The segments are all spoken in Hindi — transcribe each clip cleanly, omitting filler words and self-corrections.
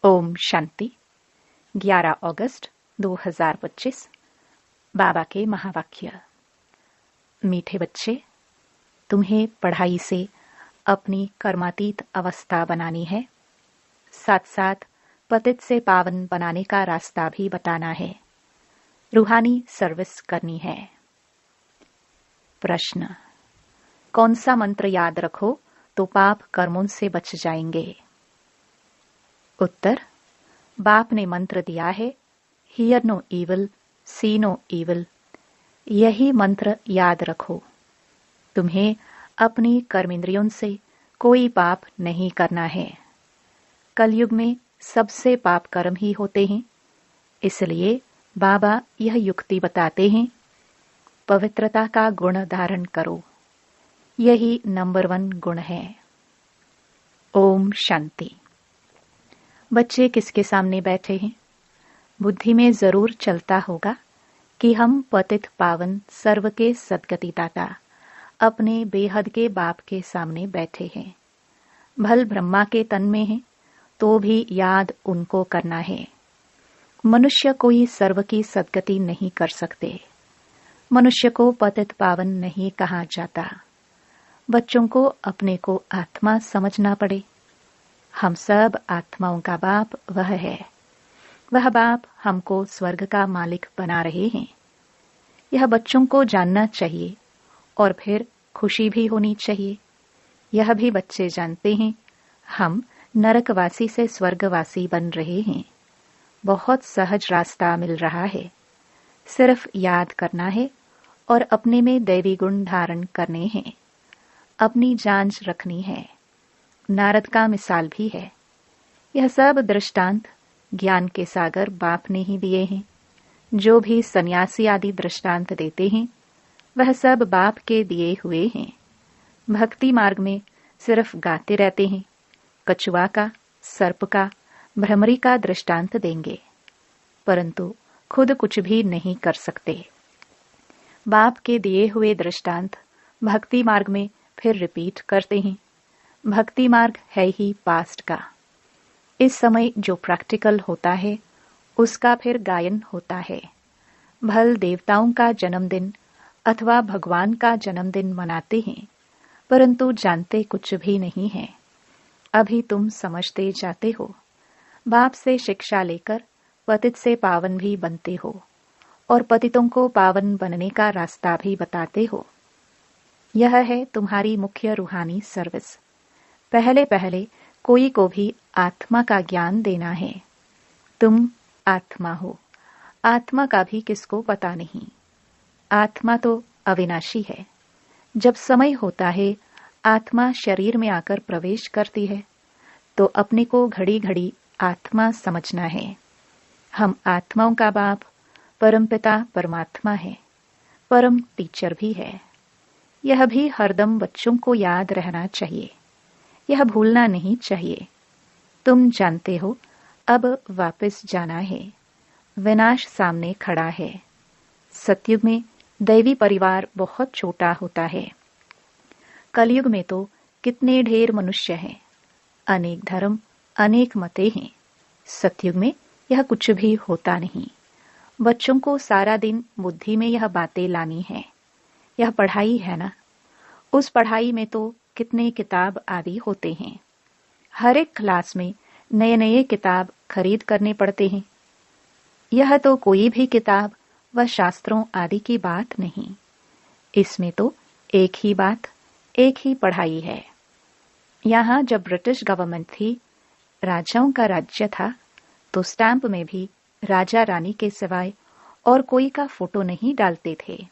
ओम शांति। 11 अगस्त 2025। बाबा के महावाक्य। मीठे बच्चे, तुम्हें पढ़ाई से अपनी कर्मातीत अवस्था बनानी है, साथ साथ पतित से पावन बनाने का रास्ता भी बताना है। रूहानी सर्विस करनी है। प्रश्न: कौन सा मंत्र याद रखो तो पाप कर्मों से बच जाएंगे? उत्तर: बाप ने मंत्र दिया है, hear no evil, see no evil. यही मंत्र याद रखो। तुम्हें अपनी कर्मेंद्रियों से कोई पाप नहीं करना है। कलयुग में सबसे पाप कर्म ही होते हैं, इसलिए बाबा यह युक्ति बताते हैं, पवित्रता का गुण धारण करो। यही नंबर 1 गुण है। ओम शांति। बच्चे किसके सामने बैठे हैं? बुद्धि में जरूर चलता होगा कि हम पतित पावन सर्व के सद्गति दाता अपने बेहद के बाप के सामने बैठे हैं। भल ब्रह्मा के तन में हैं, तो भी याद उनको करना है। मनुष्य कोई सर्व की सद्गति नहीं कर सकते। मनुष्य को पतित पावन नहीं कहा जाता। बच्चों को अपने को आत्मा समझना पड़े। हम सब आत्माओं का बाप वह है। वह बाप हमको स्वर्ग का मालिक बना रहे हैं। यह बच्चों को जानना चाहिए और फिर खुशी भी होनी चाहिए। यह भी बच्चे जानते हैं, हम नरकवासी से स्वर्गवासी बन रहे हैं। बहुत सहज रास्ता मिल रहा है। सिर्फ याद करना है और अपने में दैवी गुण धारण करने हैं। अपनी जांच रखनी है। नारद का मिसाल भी है। यह सब दृष्टांत ज्ञान के सागर बाप ने ही दिए हैं। जो भी सन्यासी आदि दृष्टांत देते हैं, वह सब बाप के दिए हुए हैं। भक्ति मार्ग में सिर्फ गाते रहते हैं। कछुआ का, सर्प का, भ्रमरी का दृष्टांत देंगे, परंतु खुद कुछ भी नहीं कर सकते। बाप के दिए हुए दृष्टांत भक्ति मार्ग में फिर रिपीट करते हैं। भक्ति मार्ग है ही पास्ट का। इस समय जो प्रैक्टिकल होता है, उसका फिर गायन होता है। भल देवताओं का जन्मदिन अथवा भगवान का जन्मदिन मनाते हैं, परंतु जानते कुछ भी नहीं है। अभी तुम समझते जाते हो। बाप से शिक्षा लेकर पतित से पावन भी बनते हो और पतितों को पावन बनने का रास्ता भी बताते हो। यह है तुम्हारी मुख्य रूहानी सर्विस। पहले पहले कोई को भी आत्मा का ज्ञान देना है। तुम आत्मा हो। आत्मा का भी किसको पता नहीं। आत्मा तो अविनाशी है। जब समय होता है, आत्मा शरीर में आकर प्रवेश करती है, तो अपने को घड़ी घड़ी आत्मा समझना है। हम आत्माओं का बाप परमपिता परमात्मा है। परम टीचर भी है। यह भी हरदम बच्चों को याद रहना चाहिए। यह भूलना नहीं चाहिए। तुम जानते हो, अब वापस जाना है। विनाश सामने खड़ा है। सतयुग में दैवी परिवार बहुत छोटा होता है। कलयुग में तो कितने ढेर मनुष्य हैं। अनेक धर्म, अनेक मते हैं। सतयुग में यह कुछ भी होता नहीं। बच्चों को सारा दिन बुद्धि में यह बातें लानी है। यह पढ़ाई है ना। उस पढ़ाई में तो कितने किताब आदि होते हैं। हर एक क्लास में नए नए किताब खरीद करने पड़ते हैं। यह तो कोई भी किताब व शास्त्रों आदि की बात नहीं। इसमें तो एक ही बात, एक ही पढ़ाई है। यहाँ जब ब्रिटिश गवर्नमेंट थी, राजाओं का राज्य था, तो स्टैंप में भी राजा रानी के सिवाय और कोई का फोटो नहीं डालते थे।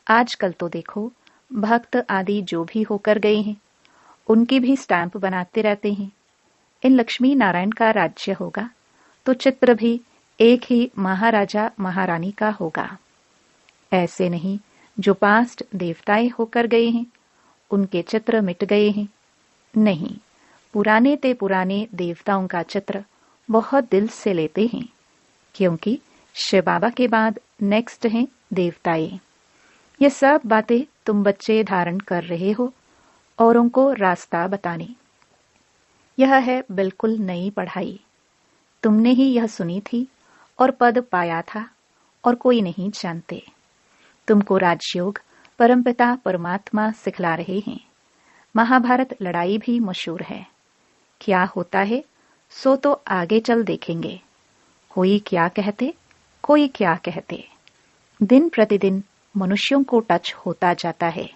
आजकल तो देखो, भक्त आदि जो भी होकर गए हैं, उनकी भी स्टैंप बनाते रहते हैं। इन लक्ष्मी नारायण का राज्य होगा तो चित्र भी एक ही महाराजा महारानी का होगा। ऐसे नहीं जो पास्ट देवताएं होकर गए हैं, उनके चित्र मिट गए हैं। नहीं, पुराने ते पुराने देवताओं का चित्र बहुत दिल से लेते हैं, क्योंकि शिव बाबा के बाद नेक्स्ट हैं देवताएं। ये सब बातें तुम बच्चे धारण कर रहे हो, औरों को रास्ता बताने। यह है बिल्कुल नई पढ़ाई। तुमने ही यह सुनी थी और पद पाया था और कोई नहीं जानते। तुमको राजयोग परमपिता परमात्मा सिखला रहे हैं। महाभारत लड़ाई भी मशहूर है। क्या होता है सो तो आगे चल देखेंगे। कोई क्या कहते, कोई क्या कहते। दिन प्रतिदिन मनुष्यों को टच होता जाता है।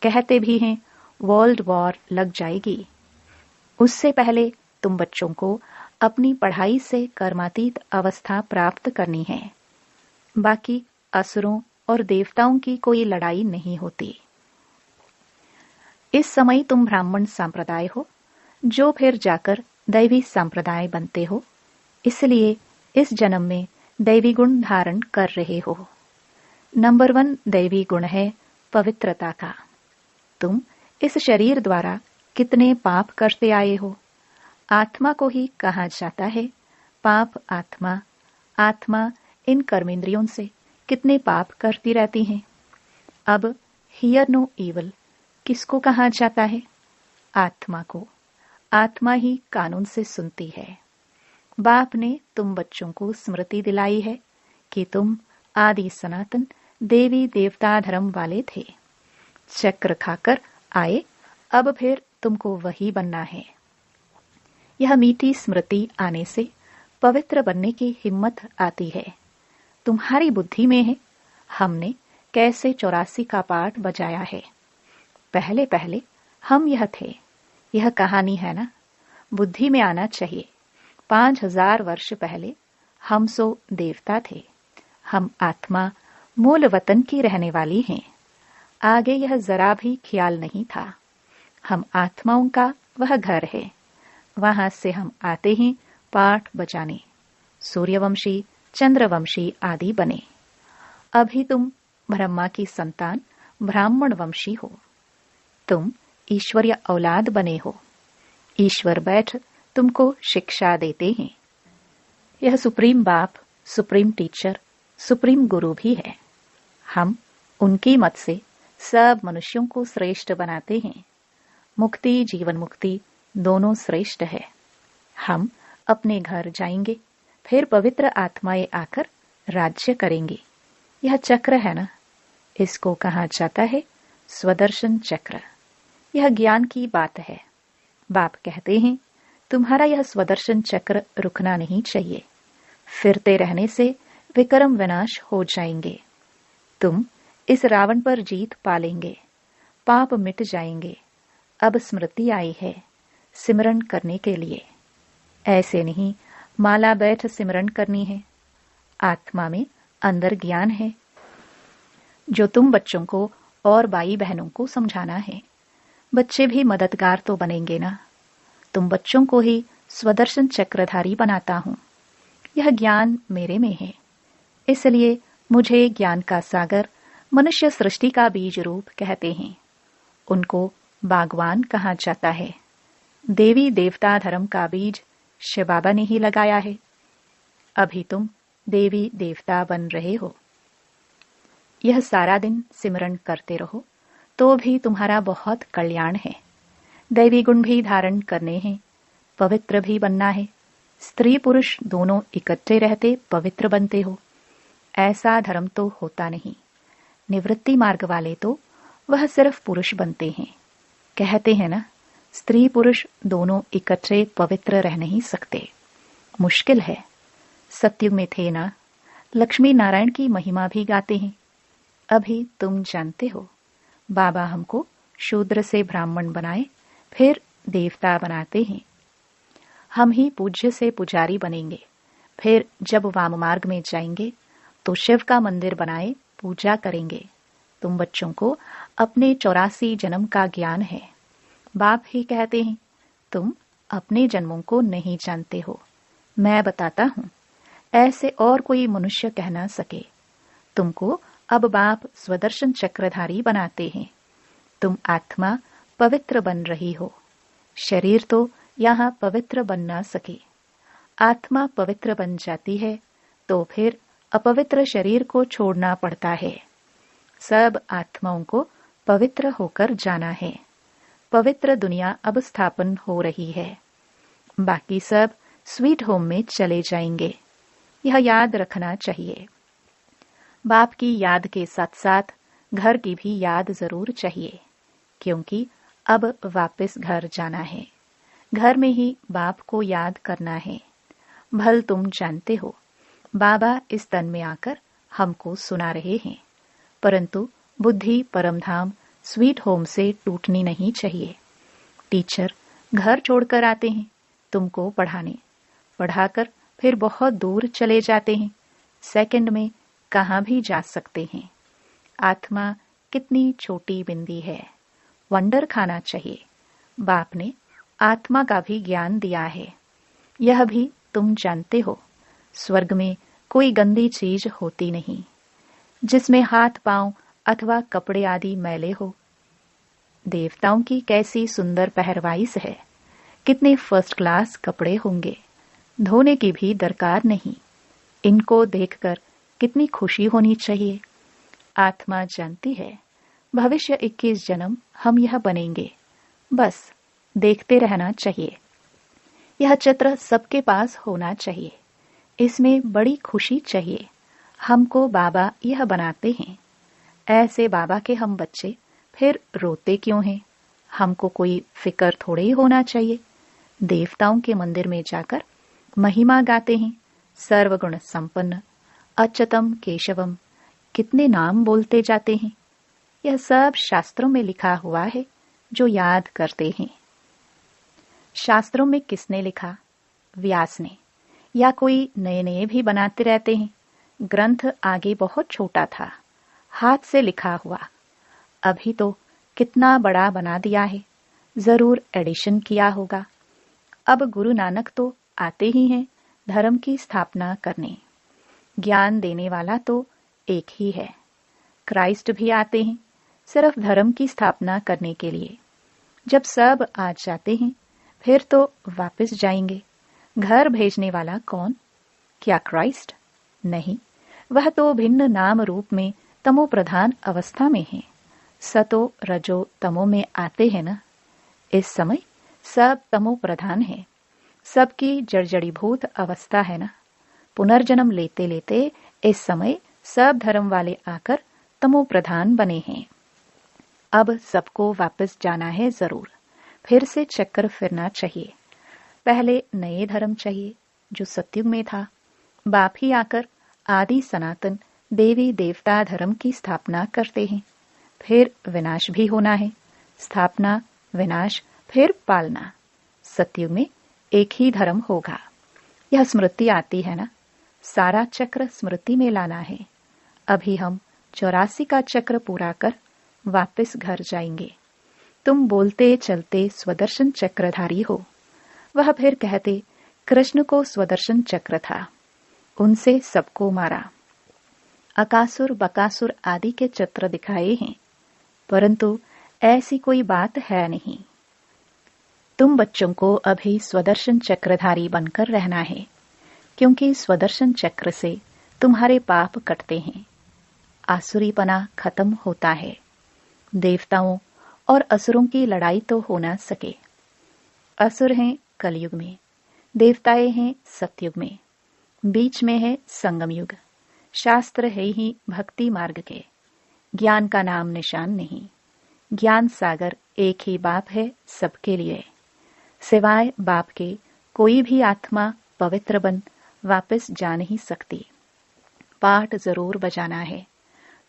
कहते भी हैं वर्ल्ड वॉर लग जाएगी। उससे पहले तुम बच्चों को अपनी पढ़ाई से कर्मातीत अवस्था प्राप्त करनी है। बाकी असुरों और देवताओं की कोई लड़ाई नहीं होती। इस समय तुम ब्राह्मण संप्रदाय हो, जो फिर जाकर दैवी संप्रदाय बनते हो। इसलिए इस जन्म में दैवी गुण धारण कर रहे हो। नंबर 1 दैवी गुण है पवित्रता का। तुम इस शरीर द्वारा कितने पाप करते आए हो। आत्मा को ही कहा जाता है पाप आत्मा। आत्मा इन कर्मेंद्रियों से कितने पाप करती रहती हैं। अब हियर नो इवल किसको कहा जाता है? आत्मा को। आत्मा ही कानून से सुनती है। बाप ने तुम बच्चों को स्मृति दिलाई है कि तुम आदि सनातन देवी देवता धर्म वाले थे। चक्र खाकर आए, अब फिर तुमको वही बनना है। यह मीठी स्मृति आने से पवित्र बनने की हिम्मत आती है। तुम्हारी बुद्धि में है हमने कैसे 84 का पाठ बजाया है। पहले पहले हम यह थे। यह कहानी है ना, बुद्धि में आना चाहिए। 5000 वर्ष पहले हम सो देवता थे। हम आत्मा मूल वतन की रहने वाली हैं। आगे यह जरा भी ख्याल नहीं था। हम आत्माओं का वह घर है। वहां से हम आते ही पाठ बजाने, सूर्यवंशी चंद्रवंशी आदि बने। अभी तुम ब्रह्मा की संतान ब्राह्मण वंशी हो। तुम ईश्वरीय औलाद बने हो। ईश्वर बैठ तुमको शिक्षा देते हैं। यह सुप्रीम बाप, सुप्रीम टीचर, सुप्रीम गुरु भी है। हम उनकी मत से सब मनुष्यों को श्रेष्ठ बनाते हैं। मुक्ति जीवन मुक्ति दोनों श्रेष्ठ है। हम अपने घर जाएंगे, फिर पवित्र आत्माएं आकर राज्य करेंगी। यह चक्र है ना, इसको कहा जाता है स्वदर्शन चक्र। यह ज्ञान की बात है। बाप कहते हैं तुम्हारा यह स्वदर्शन चक्र रुकना नहीं चाहिए। फिरते रहने से विक्रम विनाश हो जाएंगे। तुम इस रावण पर जीत पालेंगे। पाप मिट जाएंगे। अब स्मृति आई है सिमरन करने के लिए। ऐसे नहीं माला बैठ सिमरन करनी है। आत्मा में अंदर ज्ञान है जो तुम बच्चों को और भाई बहनों को समझाना है। बच्चे भी मददगार तो बनेंगे ना। तुम बच्चों को ही स्वदर्शन चक्रधारी बनाता हूं। यह ज्ञान मेरे में है। इसलिए मुझे ज्ञान का सागर मनुष्य सृष्टि का बीज रूप कहते हैं। उनको बागवान कहा जाता है। देवी देवता धर्म का बीज शिव बाबा ने ही लगाया है। अभी तुम देवी देवता बन रहे हो। यह सारा दिन सिमरन करते रहो तो भी तुम्हारा बहुत कल्याण है। दैवी गुण भी धारण करने हैं। पवित्र भी बनना है। स्त्री पुरुष दोनों इकट्ठे रहते पवित्र बनते हो। ऐसा धर्म तो होता नहीं। निवृत्ति मार्ग वाले तो वह सिर्फ पुरुष बनते हैं। कहते हैं ना, स्त्री पुरुष दोनों इकट्ठे पवित्र रह नहीं सकते। मुश्किल है। सतयुग में थे ना, लक्ष्मी नारायण की महिमा भी गाते हैं। अभी तुम जानते हो बाबा हमको शूद्र से ब्राह्मण बनाए, फिर देवता बनाते हैं। हम ही पूज्य से पुजारी बनेंगे। फिर जब वाम मार्ग में जाएंगे तो शिव का मंदिर बनाए पूजा करेंगे। तुम बच्चों को अपने 84 जन्म का ज्ञान है। बाप ही कहते हैं तुम अपने जन्मों को नहीं जानते हो। मैं बताता हूं, ऐसे और कोई मनुष्य कह ना सके। तुमको अब बाप स्वदर्शन चक्रधारी बनाते हैं। तुम आत्मा पवित्र बन रही हो। शरीर तो यहाँ पवित्र बन ना सके। आत्मा पवित्र बन जाती है तो फिर अपवित्र शरीर को छोड़ना पड़ता है। सब आत्माओं को पवित्र होकर जाना है। पवित्र दुनिया अब स्थापन हो रही है। बाकी सब स्वीट होम में चले जाएंगे। यह याद रखना चाहिए। बाप की याद के साथ साथ घर की भी याद जरूर चाहिए, क्योंकि अब वापस घर जाना है। घर में ही बाप को याद करना है। भल तुम जानते हो, बाबा इस तन में आकर हमको सुना रहे हैं, परंतु बुद्धि परमधाम स्वीट होम से टूटनी नहीं चाहिए। टीचर घर छोड़कर आते हैं तुमको पढ़ाने, पढ़ाकर फिर बहुत दूर चले जाते हैं। सेकंड में कहाँ भी जा सकते हैं। आत्मा कितनी छोटी बिंदी है। वंडर खाना चाहिए। बाप ने आत्मा का भी ज्ञान दिया है। यह भी तुम जानते हो, स्वर्ग में कोई गंदी चीज होती नहीं जिसमें हाथ पांव अथवा कपड़े आदि मैले हो। देवताओं की कैसी सुंदर पहरवाइश है। कितने फर्स्ट क्लास कपड़े होंगे। धोने की भी दरकार नहीं। इनको देखकर कितनी खुशी होनी चाहिए। आत्मा जानती है भविष्य 21 जन्म हम यह बनेंगे। बस देखते रहना चाहिए। यह चित्र सबके पास होना चाहिए। इसमें बड़ी खुशी चाहिए। हमको बाबा यह बनाते हैं। ऐसे बाबा के हम बच्चे फिर रोते क्यों हैं? हमको कोई फिक्र थोड़े ही होना चाहिए। देवताओं के मंदिर में जाकर महिमा गाते हैं। सर्वगुण संपन्न अच्युतम केशवम, कितने नाम बोलते जाते हैं। यह सब शास्त्रों में लिखा हुआ है, जो याद करते हैं। शास्त्रों में किसने लिखा? व्यास ने। या कोई नए नए भी बनाते रहते हैं। ग्रंथ आगे बहुत छोटा था, हाथ से लिखा हुआ। अभी तो कितना बड़ा बना दिया है। जरूर एडिशन किया होगा। अब गुरु नानक तो आते ही हैं धर्म की स्थापना करने। ज्ञान देने वाला तो एक ही है। क्राइस्ट भी आते हैं सिर्फ धर्म की स्थापना करने के लिए। जब सब आ जाते हैं फिर तो वापस जाएंगे। घर भेजने वाला कौन? क्या क्राइस्ट? नहीं, वह तो भिन्न नाम रूप में तमो प्रधान अवस्था में है। सतो रजो तमो में आते हैं ना। इस समय सब तमो प्रधान है। सबकी जर्जड़ीभूत अवस्था है ना। पुनर्जन्म लेते लेते इस समय सब धर्म वाले आकर तमो प्रधान बने हैं। अब सबको वापस जाना है जरूर। फिर से चक्कर फिरना चाहिए। पहले नए धर्म चाहिए जो सतयुग में था। बाप ही आकर आदि सनातन देवी देवता धर्म की स्थापना करते हैं। फिर विनाश भी होना है। स्थापना, विनाश, फिर पालना। सतयुग में एक ही धर्म होगा। यह स्मृति आती है ना। सारा चक्र स्मृति में लाना है। अभी हम 84 का चक्र पूरा कर वापस घर जाएंगे। तुम बोलते चलते स्वदर्शन चक्रधारी हो। वह फिर कहते कृष्ण को स्वदर्शन चक्र था, उनसे सबको मारा। अकासुर बकासुर आदि के चित्र दिखाए हैं, परंतु ऐसी कोई बात है नहीं। तुम बच्चों को अभी स्वदर्शन चक्रधारी बनकर रहना है, क्योंकि स्वदर्शन चक्र से तुम्हारे पाप कटते हैं। आसुरीपना खत्म होता है। देवताओं और असुरों की लड़ाई तो हो न सके। असुर हैं कलयुग में, देवताएं हैं सतयुग में, बीच में है संगम युग। शास्त्र है ही भक्ति मार्ग के। ज्ञान का नाम निशान नहीं। ज्ञान सागर एक ही बाप है सबके लिए। सिवाय बाप के कोई भी आत्मा पवित्र बन वापस जा नहीं सकती। पाठ जरूर बजाना है।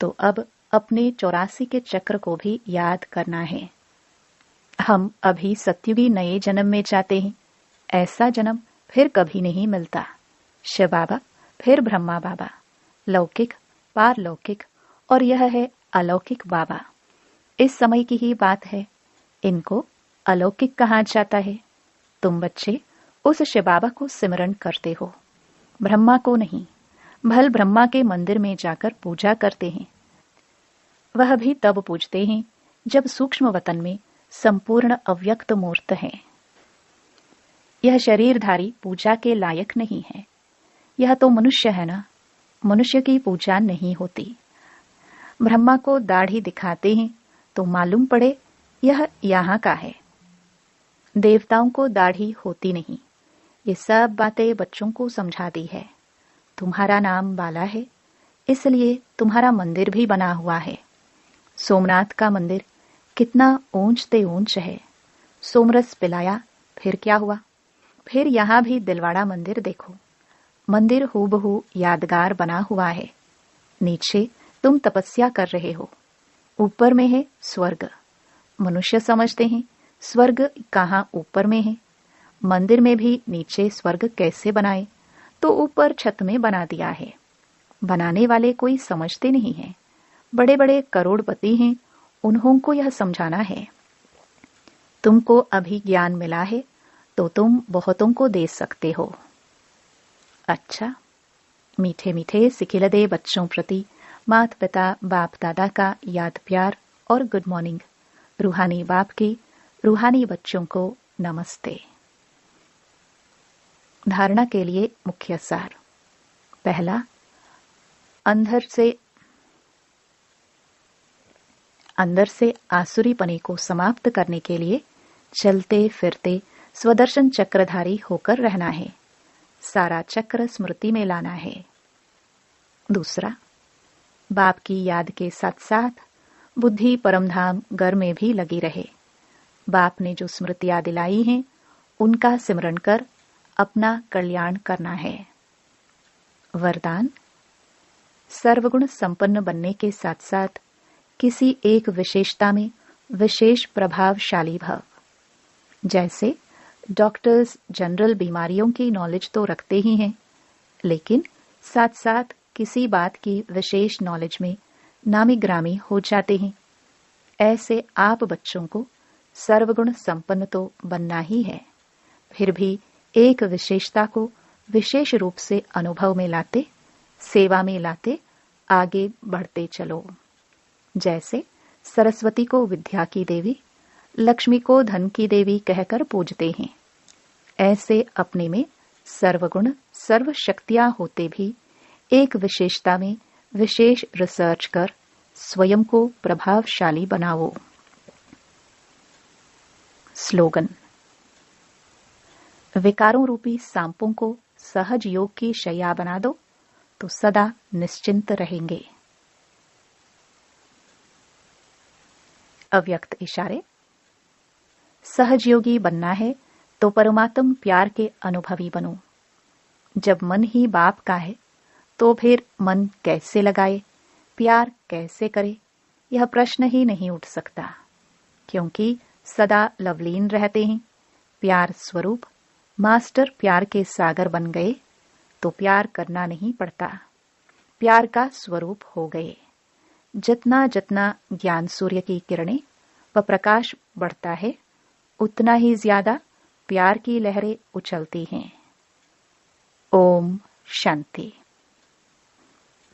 तो अब अपने 84 के चक्र को भी याद करना है। हम अभी सतयुगी नए जन्म में जाते हैं। ऐसा जन्म फिर कभी नहीं मिलता। शिव बाबा, फिर ब्रह्मा बाबा, लौकिक, पारलौकिक और यह है अलौकिक बाबा। इस समय की ही बात है। इनको अलौकिक कहा जाता है। तुम बच्चे उस शिव बाबा को सिमरण करते हो, ब्रह्मा को नहीं। भल ब्रह्मा के मंदिर में जाकर पूजा करते हैं। वह भी तब पूजते हैं जब सूक्ष्म वतन में संपूर्ण अव्यक्त मूर्त है। यह शरीरधारी पूजा के लायक नहीं है। यह तो मनुष्य है ना। मनुष्य की पूजा नहीं होती। ब्रह्मा को दाढ़ी दिखाते हैं तो मालूम पड़े यह यहाँ का है। देवताओं को दाढ़ी होती नहीं। ये सब बातें बच्चों को समझा दी है। तुम्हारा नाम बाला है, इसलिए तुम्हारा मंदिर भी बना हुआ है। सोमनाथ का मंदिर कितना ऊंच ते ऊंच है। सोमरस पिलाया, फिर क्या हुआ? फिर यहाँ भी दिलवाड़ा मंदिर देखो। मंदिर हूबहू यादगार बना हुआ है। नीचे तुम तपस्या कर रहे हो, ऊपर में है स्वर्ग। मनुष्य समझते हैं स्वर्ग कहाँ ऊपर में है। मंदिर में भी नीचे स्वर्ग कैसे बनाए? तो ऊपर छत में बना दिया है। बनाने वाले कोई समझते नहीं हैं। बड़े बड़े करोड़पति हैं, उन्हों को यह समझाना है। तुमको अभी ज्ञान मिला है तो तुम बहुतों को दे सकते हो। अच्छा, मीठे मीठे सिखिलदे बच्चों प्रति माता पिता बाप दादा का याद प्यार और गुड मॉर्निंग। रूहानी बाप की रूहानी बच्चों को नमस्ते। धारणा के लिए मुख्य सार। पहला, अंदर से आसुरीपने को समाप्त करने के लिए चलते फिरते स्वदर्शन चक्रधारी होकर रहना है। सारा चक्र स्मृति में लाना है। दूसरा, बाप की याद के साथ साथ बुद्धि परमधाम घर में भी लगी रहे। बाप ने जो स्मृतियां दिलाई हैं, उनका सिमरण कर अपना कल्याण करना है। वरदान, सर्वगुण संपन्न बनने के साथ साथ किसी एक विशेषता में विशेष प्रभावशाली भव। जैसे डॉक्टर्स जनरल बीमारियों की नॉलेज तो रखते ही हैं, लेकिन साथ साथ किसी बात की विशेष नॉलेज में नामी ग्रामी हो जाते हैं। ऐसे आप बच्चों को सर्वगुण संपन्न तो बनना ही है, फिर भी एक विशेषता को विशेष रूप से अनुभव में लाते, सेवा में लाते आगे बढ़ते चलो। जैसे सरस्वती को विद्या की देवी, लक्ष्मी को धन की देवी कहकर पूजते हैं, ऐसे अपने में सर्वगुण सर्व शक्तियां होते भी एक विशेषता में विशेष रिसर्च कर स्वयं को प्रभावशाली बनाओ। स्लोगन, विकारों रूपी सांपों को सहज योग की शैया बना दो तो सदा निश्चिंत रहेंगे। अव्यक्त इशारे। सहज योगी बनना है तो परमात्म प्यार के अनुभवी बनो। जब मन ही बाप का है तो फिर मन कैसे लगाए, प्यार कैसे करे, यह प्रश्न ही नहीं उठ सकता, क्योंकि सदा लवलीन रहते हैं। प्यार स्वरूप मास्टर प्यार के सागर बन गए तो प्यार करना नहीं पड़ता, प्यार का स्वरूप हो गए। जितना जितना ज्ञान सूर्य की किरणें व प्रकाश बढ़ता है, उतना ही ज्यादा प्यार की लहरें उछलती हैं। ओम शांति।